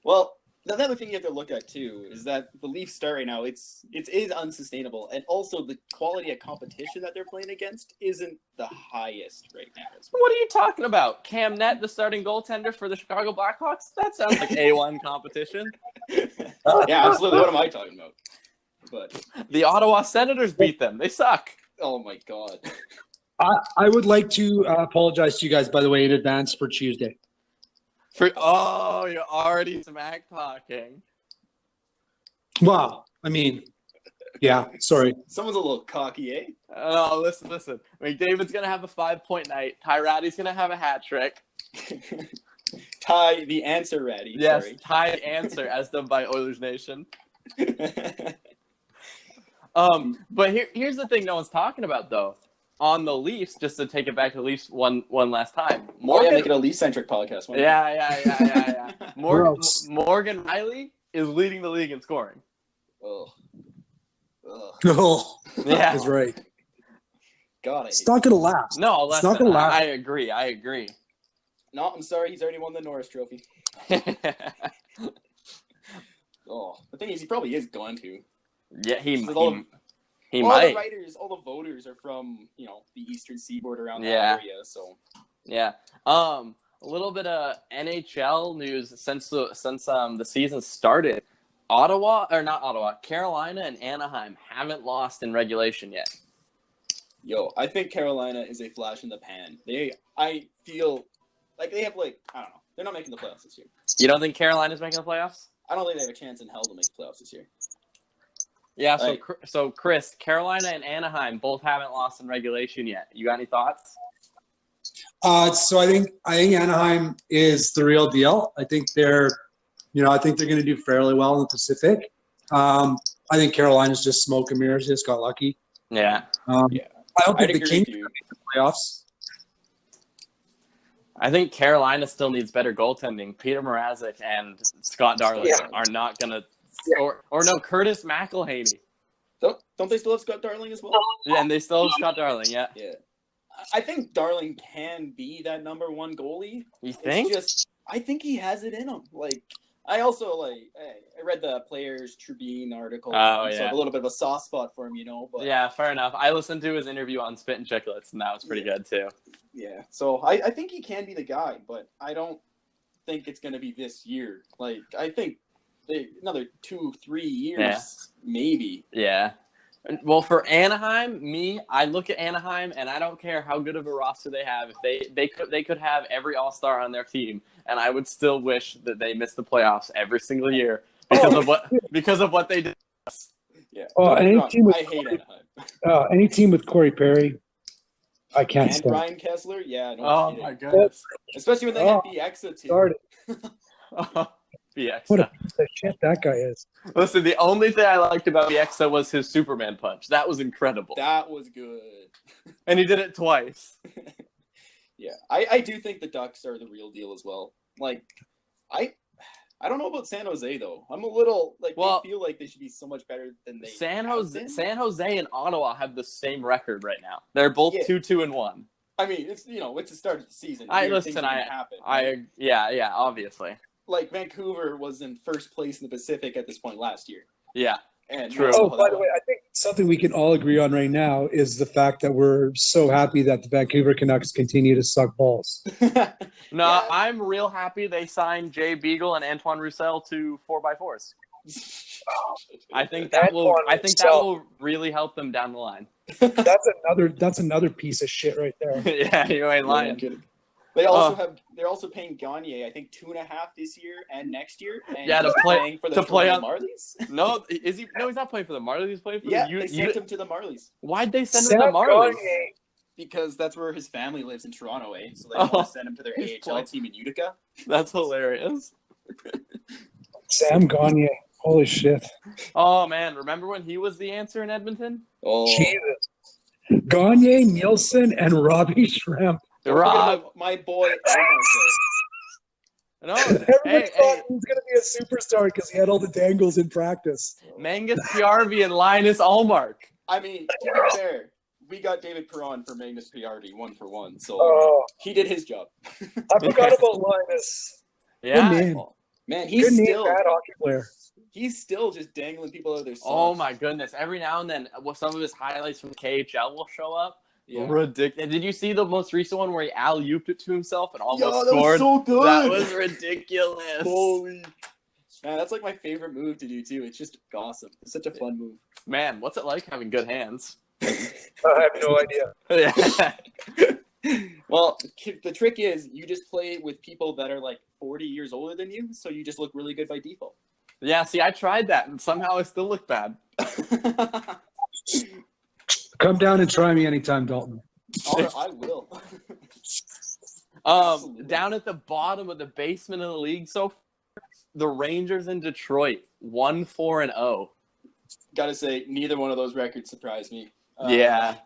Well, the other thing you have to look at too is that the Leafs start right now. It is unsustainable, and also the quality of competition that they're playing against isn't the highest right now. What are you talking about? Cam Nett, the starting goaltender for the Chicago Blackhawks? That sounds like A1 competition. Yeah, absolutely. What am I talking about? But the Ottawa Senators beat them. They suck. Oh my God. I would like to apologize to you guys, by the way, in advance for Tuesday. You're already smack talking. Wow. I mean, yeah, sorry. Someone's a little cocky, eh? Oh, listen. David's going to have a 5-point night. Ty Ratty's going to have a hat trick. Ty the answer Ratty. Yes, sorry. Ty answer, as done by Oilers Nation. But here's the thing no one's talking about, though. On the Leafs, just to take it back to the Leafs one last time. Make it a Leafs-centric podcast. Yeah. Morgan Riley is leading the league in scoring. Oh. Yeah. That's right. God, it's not going to last. No, it's not going to last. I agree. No, I'm sorry. He's already won the Norris Trophy. Oh, the thing is, he probably is going to. Yeah, he might. All the voters are from, the Eastern Seaboard around that area, so. Yeah. A little bit of NHL news since the season started. Carolina and Anaheim haven't lost in regulation yet. I think Carolina is a flash in the pan. I feel like they have, I don't know. They're not making the playoffs this year. You don't think Carolina's making the playoffs? I don't think they have a chance in hell to make the playoffs this year. Yeah, so Chris, Carolina and Anaheim both haven't lost in regulation yet. You got any thoughts? So I think Anaheim is the real deal. I think they're going to do fairly well in the Pacific. I think Carolina's just smoke and mirrors. Just got lucky. Yeah. I don't think the Kings are making the playoffs. I think Carolina still needs better goaltending. Peter Mrazek and Scott Darling are not going to. Or no, Curtis McElhaney. Don't they still have Scott Darling as well? Yeah, and they still have Scott Darling, yeah. Yeah. I think Darling can be that number one goalie. You think? I think he has it in him. I also I read the Players Tribune article. Oh, so I have a little bit of a soft spot for him, But yeah, fair enough. I listened to his interview on Spit and Chicklets, and that was pretty good too. Yeah, so I think he can be the guy, but I don't think it's going to be this year. I think another 2-3 years, maybe. Yeah. Well, for Anaheim, I look at Anaheim, and I don't care how good of a roster they have. If they could have every All-Star on their team, and I would still wish that they missed the playoffs every single year because of what they did. Yeah. I hate Anaheim. Any team with Corey Perry, I can't and stand. Brian Kessler, yeah. Oh my goodness! Especially when they had Bieksa too. Started. Bieksa. What a piece of shit that guy is. Listen, the only thing I liked about Bieksa was his Superman punch. That was incredible. That was good. And he did it twice. Yeah, I do think the Ducks are the real deal as well. Like, I don't know about San Jose though. I'm a little like they feel like they should be so much better than they. San Jose and Ottawa have the same record right now. They're both 2-2-1. I mean, it's it's the start of the season. Yeah, obviously. Like Vancouver was in first place in the Pacific at this point last year. Yeah. And true. Oh, by the way, I think something we can all agree on right now is the fact that we're so happy that the Vancouver Canucks continue to suck balls. No, I'm real happy they signed Jay Beagle and Antoine Roussel to 4x4s. I think that will really help them down the line. That's another piece of shit right there. Yeah, you ain't lying. They're also paying Gagne, I think, 2.5 this year and next year. And to play for the Marlies. No, is he? No, he's not playing for the Marlies. He's playing for they sent him to the Marlies. Why'd they send him to the Marlies? Gagne. Because that's where his family lives in Toronto, So they want to send him to their AHL team in Utica. That's hilarious. Sam Gagne. Holy shit. Oh man, remember when he was the answer in Edmonton? Oh, Jesus. Gagne, Nielsen, and Robbie Schremp. My boy. No, everyone thought he was going to be a superstar because he had all the dangles in practice. Mangus Piarvi and Linus Ullmark. I mean, to be fair, we got David Perron for Mangus Piarvi 1-for-1, so he did his job. I forgot about Linus. Yeah, man, he's still bad hockey player. He's still just dangling people out of their socks. Oh my goodness! Every now and then, some of his highlights from KHL will show up. Yeah. Ridiculous. Did you see the most recent one where he alley-ooped it to himself and almost that scored? Was so good. That was ridiculous. Holy. Man, that's like my favorite move to do too. It's just awesome. It's such a fun move. Man, what's it like having good hands? I have no idea. Yeah. Well, the trick is you just play with people that are like 40 years older than you, so you just look really good by default. Yeah, see, I tried that, and somehow I still look bad. Come down and try me anytime, Dalton. I will. Down at the bottom of the basement of the league, the Rangers in Detroit, 1-4-0. Gotta say, neither one of those records surprised me. Yeah.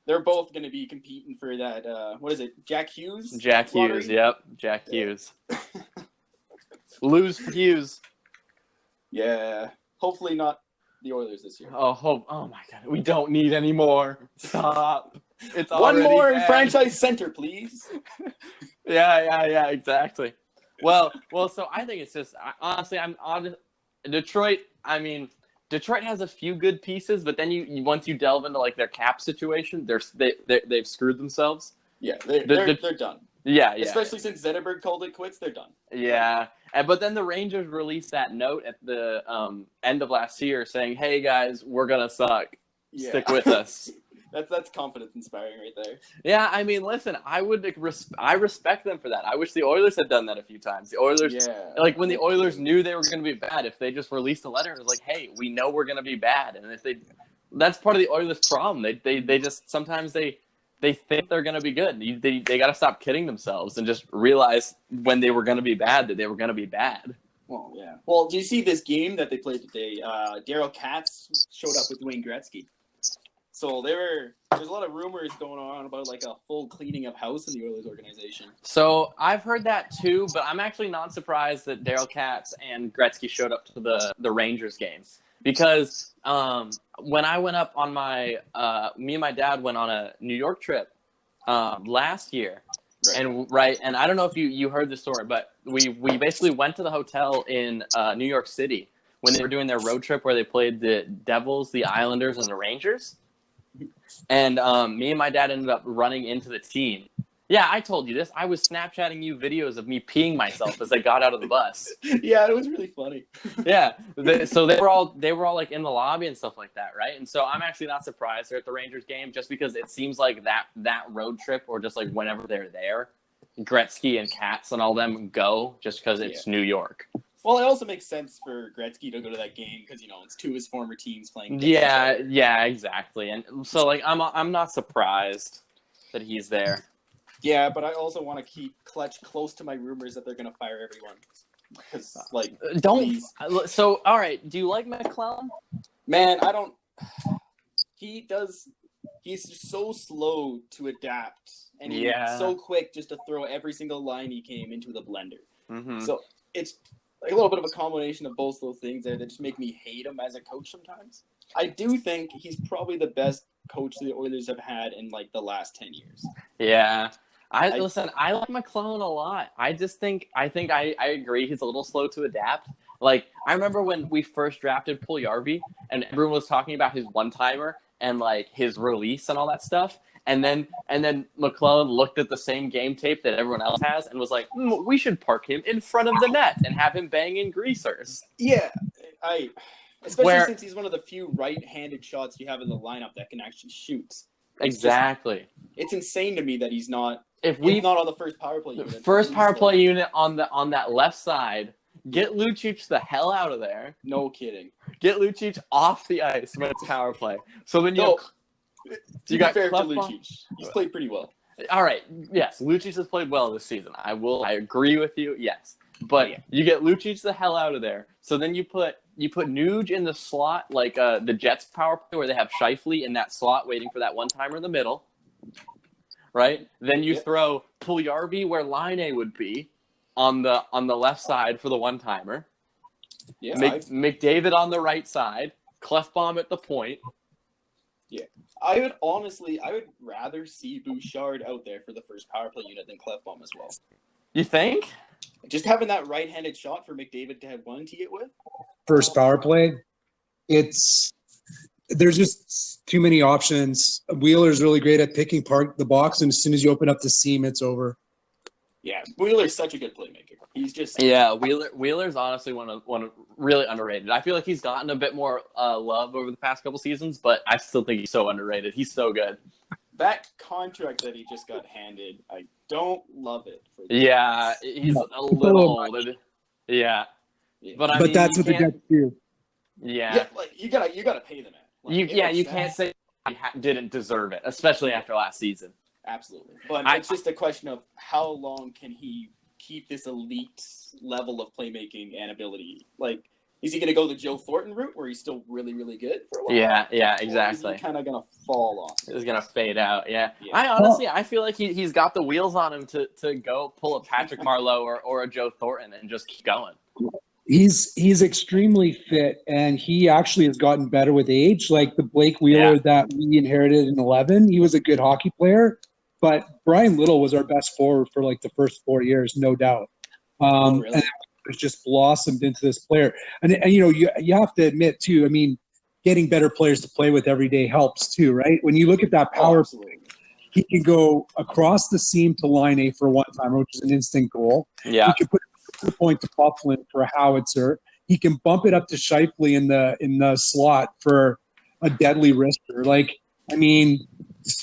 They're both going to be competing for that, what is it, Jack Hughes? Jack Hughes, yep. Jack Hughes. Lose Hughes. Yeah. Hopefully not the Oilers this year. Oh my God. We don't need any more. Stop. It's one more bad. franchise center, please. Yeah, exactly. Well, so I think it's just, honestly, Detroit, I mean, Detroit has a few good pieces, but then you once you delve into like their cap situation, they've screwed themselves. Yeah, they're done. Yeah. Especially since Zetterberg called it quits, they're done. Yeah, but then the Rangers released that note at the end of last year saying, "Hey guys, we're gonna suck. Stick with us." That's confidence inspiring right there. Yeah, I mean, listen, I respect them for that. I wish the Oilers had done that a few times. The Oilers, like when the Oilers knew they were going to be bad, if they just released a letter, it was like, "Hey, we know we're going to be bad," and if that's part of the Oilers' problem. They just sometimes they think they're going to be good. They got to stop kidding themselves and just realize when they were going to be bad that they were going to be bad. Well, yeah. Well, do you see this game that they played today? Daryl Katz showed up with Wayne Gretzky. So there's a lot of rumors going on about like a full cleaning of house in the Oilers organization. So I've heard that too, but I'm actually not surprised that Daryl Katz and Gretzky showed up to the Rangers game because when I went up on me and my dad went on a New York trip last year, and I don't know if you heard the story, but we basically went to the hotel in New York City when they were doing their road trip where they played the Devils, the Islanders, and the Rangers. And me and my dad ended up running into the team. Yeah, I told you this. I was Snapchatting you videos of me peeing myself as I got out of the bus. Yeah, it was really funny. Yeah, so they were all like in the lobby and stuff like that, right? And so I'm actually not surprised they're at the Rangers game just because it seems like that road trip or just like whenever they're there, Gretzky and Katz and all them go just because it's New York. Well, it also makes sense for Gretzky to go to that game because it's two of his former teams playing. Yeah, exactly. And so like I'm not surprised that he's there. Yeah, but I also want to keep Clutch close to my rumors that they're going to fire everyone. Because please. So all right, do you like McClellan? Man, I don't. He he's so slow to adapt, and he's so quick just to throw every single line he came into the blender. Mm-hmm. So it's like a little bit of a combination of both those things there that just make me hate him as a coach sometimes. I do think he's probably the best coach the Oilers have had in like the last 10 years. Yeah. I like McLellan a lot. I agree he's a little slow to adapt. Like, I remember when we first drafted Puljujarvi and everyone was talking about his one-timer and like his release and all that stuff. And then McLellan looked at the same game tape that everyone else has and was like, we should park him in front of the net and have him bang in greasers. Yeah, especially since he's one of the few right-handed shots you have in the lineup that can actually shoot. Exactly. It's insane to me that he's not. If he's not on the first power play unit. First power play unit on that left side. Get Lucic the hell out of there. No kidding. Get Lucic off the ice when it's power play. So then you got fair to Lucic. He's played pretty well. All right. Yes, Lucic has played well this season. I agree with you. Yes, but you get Lucic the hell out of there. So then you put Nuge in the slot like the Jets power play where they have Scheifele in that slot waiting for that one timer in the middle. Right. Then you throw Puljujarvi where Laine would be on the left side for the one timer. Yeah. McDavid on the right side. Klefbom at the point. Yeah. I would rather see Bouchard out there for the first power play unit than Klefbom as well. You think? Just having that right-handed shot for McDavid to have one to get with. First power play, there's just too many options. Wheeler's really great at picking apart the box, and as soon as you open up the seam, it's over. Yeah, Wheeler's such a good playmaker. He's just Wheeler's honestly one of really underrated. I feel like he's gotten a bit more love over the past couple seasons, but I still think he's so underrated. He's so good. That contract that he just got handed, I don't love it. He's a little old. Yeah. But that's what the Jets do. Yeah, like you gotta pay them. You can't say he didn't deserve it, especially after last season. Absolutely, but it's just a question of how long can he keep this elite level of playmaking and ability. Like, is he going to go the Joe Thornton route where he's still really, really good for a while? Yeah, exactly. Or is he kind of going to fall off? He's going to fade out, yeah. I feel like he's got the wheels on him to go pull a Patrick Marleau or a Joe Thornton and just keep going. He's extremely fit, and he actually has gotten better with age. Like the Blake Wheeler that we inherited in 11, he was a good hockey player, but Brian Little was our best forward for like the first 4 years, no doubt. Really? And it's just blossomed into this player. And you have to admit too, I mean, getting better players to play with every day helps too, right? When you look at that power play, he can go across the seam to line A for a one-timer, which is an instant goal. Yeah. He can put a point to Bufflin for a howitzer. He can bump it up to Scheifele in the slot for a deadly wrister. Like, I mean,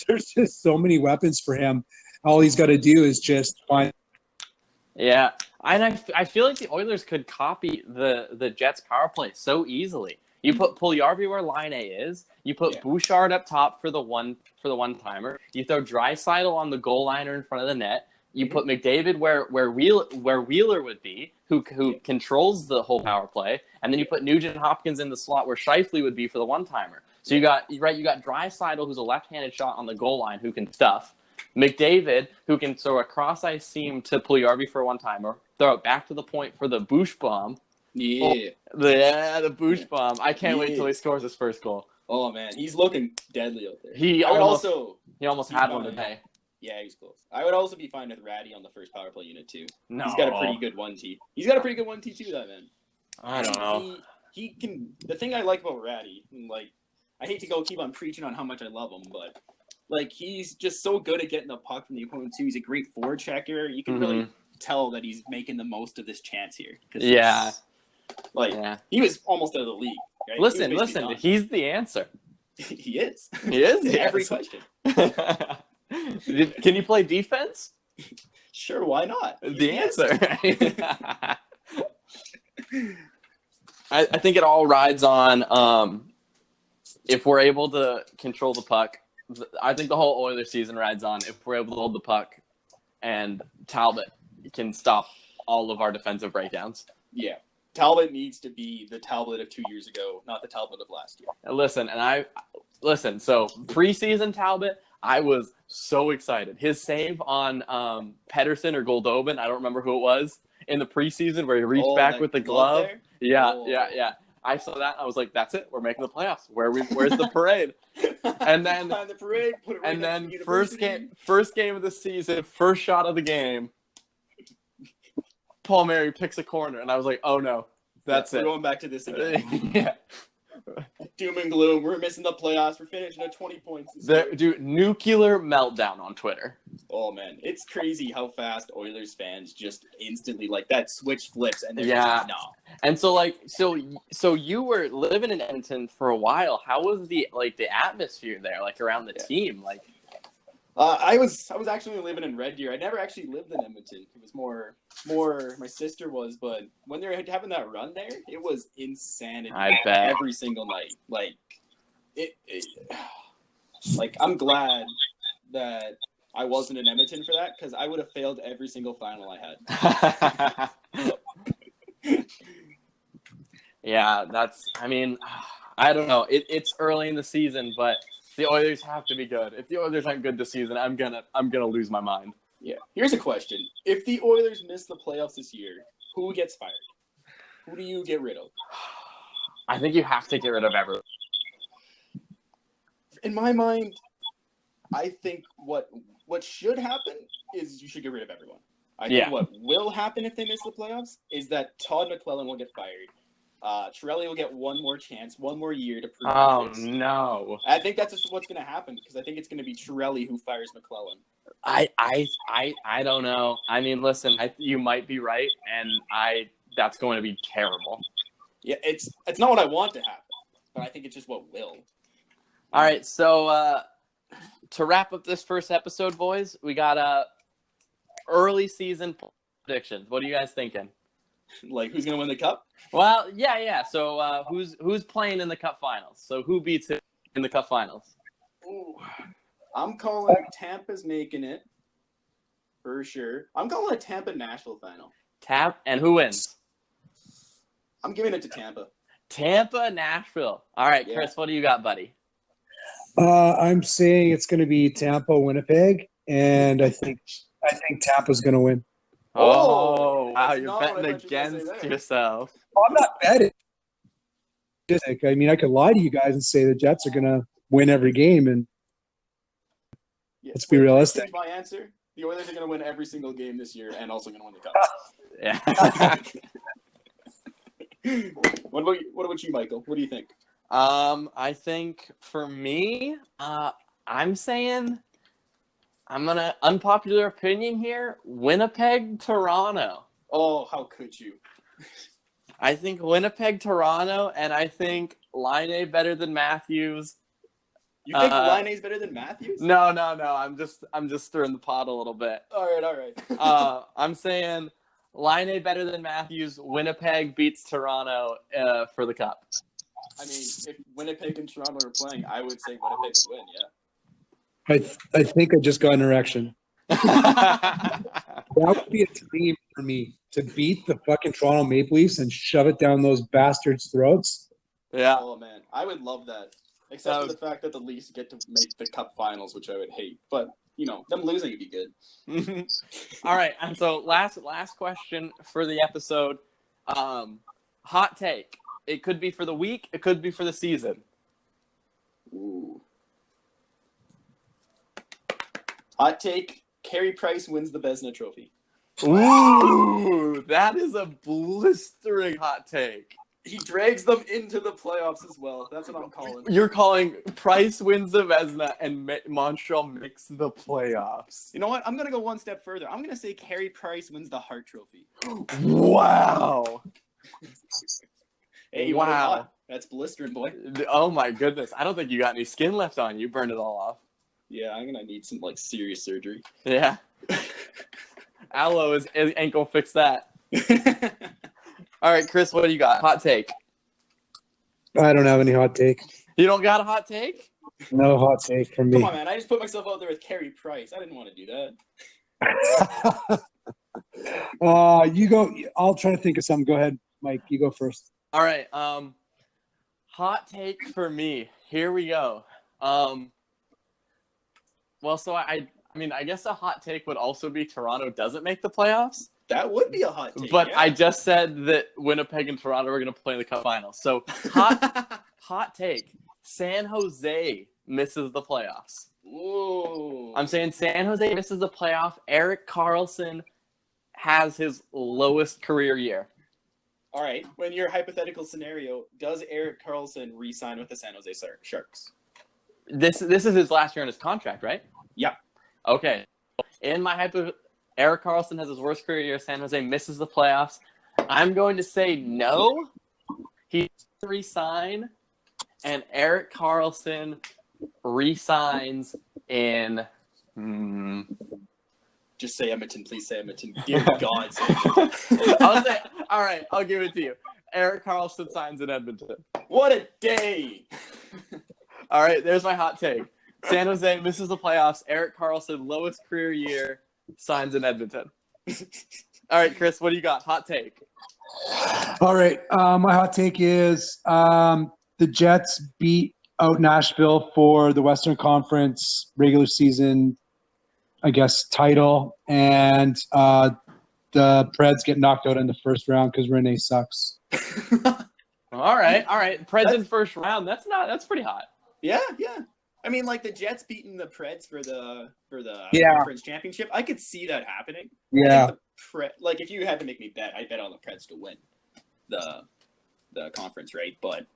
there's just so many weapons for him. All he's got to do is just find. Yeah, and I feel like the Oilers could copy the Jets power play so easily. You put Puljujarvi where Laine is. You put Bouchard up top for the one timer. You throw Draisaitl on the goal liner in front of the net. You put McDavid where Wheeler would be, who controls the whole power play, and then you put Nugent Hopkins in the slot where Scheifele would be for the one timer. So you got Draisaitl, who's a left-handed shot on the goal line, who can stuff. McDavid, who can throw a cross-ice seam to Puljujarvi for a one-timer, throw it back to the point for the Boosh bomb. Yeah. The Boosh bomb. I can't wait till he scores his first goal. Oh, man. He's looking deadly out there. He almost had one today. Yeah, he's close. I would also be fine with Ratty on the first power play unit, too. No. He's got a pretty good 1T. He's got a pretty good 1T, too, that man. I don't know. He can... The thing I like about Ratty, like, I hate to keep on preaching on how much I love him, but... Like, he's just so good at getting the puck from the opponent, too. He's a great forward checker. You can really tell that he's making the most of this chance here. He was almost out of the league. Right? Listen, he's the answer. He is. He is the every answer. question. Can you play defense? Sure, why not? The answer. I think it all rides on if we're able to control the puck. I think the whole Oilers season rides on if we're able to hold the puck and Talbot can stop all of our defensive breakdowns. Yeah. Talbot needs to be the Talbot of 2 years ago, not the Talbot of last year. Listen, and listen, so preseason Talbot, I was so excited. His save on Pedersen or Goldobin, I don't remember who it was, in the preseason where he reached back with the glove. Yeah. I saw that. I was like, "That's it. We're making the playoffs. Where's the parade?" And then, the parade, put it right and next then to first game of the season, first shot of the game, Paul Mary picks a corner, and I was like, "Oh no, that's it." We're going back to this again. Yeah. Doom and gloom. We're missing the playoffs. We're finishing at 20 points. Dude, nuclear meltdown on Twitter. Oh man, it's crazy how fast Oilers fans just instantly like that switch flips and they're Yeah. just no. And so you were living in Edmonton for a while. How was the atmosphere there, like around the team? Like I was actually living in Red Deer. I never actually lived in Edmonton. It was more my sister was, but when they were having that run there, it was insanity. I bet. Every single night. Like like I'm glad that I wasn't in Edmonton for that because I would have failed every single final I had. Yeah, I don't know. It's early in the season, but the Oilers have to be good. If the Oilers aren't good this season, I'm gonna lose my mind. Yeah. Here's a question: if the Oilers miss the playoffs this year, who gets fired? Who do you get rid of? I think you have to get rid of everyone. In my mind, I think what should happen is you should get rid of everyone. I think what will happen if they miss the playoffs is that Todd McClellan will get fired. Chiarelli will get one more chance, one more year to prove. Oh no! I think that's just what's going to happen because I think it's going to be Chiarelli who fires McClellan. I don't know. I mean, listen, you might be right, and that's going to be terrible. Yeah, it's not what I want to happen, but I think it's just what will. All right, so to wrap up this first episode, boys, we got early season predictions. What are you guys thinking? Like, who's going to win the cup? Well, yeah. So who's playing in the cup finals? So who beats who in the cup finals? Ooh. I'm calling Tampa's making it for sure. I'm calling a Tampa-Nashville final. And who wins? I'm giving it to Tampa. Tampa, Nashville. All right, Chris, what do you got, buddy? I'm saying it's going to be Tampa, Winnipeg, and I think Tampa's going to win. Oh, wow, you're betting against yourself. Well, I'm not betting. I mean, I could lie to you guys and say the Jets are going to win every game, and let's be realistic. My answer: the Oilers are going to win every single game this year, and also going to win the cup. Yeah. What about you, Michael? What do you think? I think for me, I'm saying I'm gonna unpopular opinion here. Winnipeg, Toronto. Oh, how could you? I think Winnipeg, Toronto, and I think Laine better than Matthews. You think Laine's better than Matthews? No. I'm just stirring the pot a little bit. All right. I'm saying Laine better than Matthews. Winnipeg beats Toronto for the cup. I mean, if Winnipeg and Toronto are playing, I would say Winnipeg would win. Yeah. I think I just got an erection. That would be a dream for me to beat the fucking Toronto Maple Leafs and shove it down those bastards' throats. Yeah. Oh man, I would love that. Except for the fact that the Leafs get to make the Cup Finals, which I would hate. But them losing would be good. All right, and so last question for the episode. Hot take. It could be for the week. It could be for the season. Ooh. Hot take, Carey Price wins the Vezina Trophy. Ooh, that is a blistering hot take. He drags them into the playoffs as well. That's what I'm calling. You're calling Price wins the Vezina and Montreal makes the playoffs. You know what? I'm going to go one step further. I'm going to say Carey Price wins the Hart Trophy. Wow. Hey, wow. That's blistering, boy. Oh, my goodness. I don't think you got any skin left on. You burned it all off. Yeah, I'm going to need some, serious surgery. Yeah. Aloe ain't going to fix that. All right, Chris, what do you got? Hot take. I don't have any hot take. You don't got a hot take? No hot take from me. Come on, man. I just put myself out there with Carey Price. I didn't want to do that. You go. I'll try to think of something. Go ahead, Mike. You go first. All right. Hot take for me. Here we go. Well, so I mean, I guess a hot take would also be Toronto doesn't make the playoffs. That would be a hot take. But yeah. I just said that Winnipeg and Toronto are going to play in the Cup Finals. So hot take: San Jose misses the playoffs. Ooh. I'm saying San Jose misses the playoff. Erik Karlsson has his lowest career year. All right. When your hypothetical scenario, does Erik Karlsson re-sign with the San Jose Sharks? This is his last year in his contract, right? Yeah. Okay. In my Erik Karlsson has his worst career year. San Jose misses the playoffs. I'm going to say no. He re-sign, and Erik Karlsson re-signs in. Just say Edmonton, please say Edmonton. Dear God, say Edmonton. I'll say, all right, I'll give it to you. Erik Karlsson signs in Edmonton. What a day! All right, there's my hot take. San Jose misses the playoffs. Erik Karlsson, lowest career year, signs in Edmonton. All right, Chris, what do you got? Hot take. All right, my hot take is the Jets beat out Nashville for the Western Conference regular season, I guess, title, and the Preds get knocked out in the first round because Rene sucks. All right. Preds in first round. That's pretty hot. Yeah. I mean, like the Jets beating the Preds for the Yeah. conference championship. I could see that happening. Yeah. I think like if you had to make me bet, I'd bet on the Preds to win the conference, right? But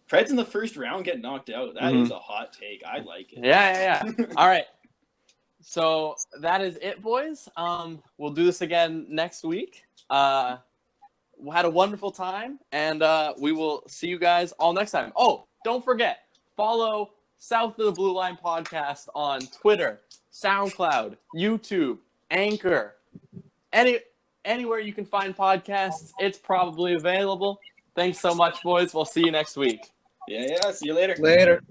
Preds in the first round get knocked out. That is a hot take. I like it. Yeah. All right. So that is it, boys. We'll do this again next week. We had a wonderful time, and we will see you guys all next time. Oh, don't forget, follow South of the Blue Line podcast on Twitter, SoundCloud, YouTube, Anchor, anywhere you can find podcasts. It's probably available. Thanks so much, boys. We'll see you next week. Yeah. See you later. Later.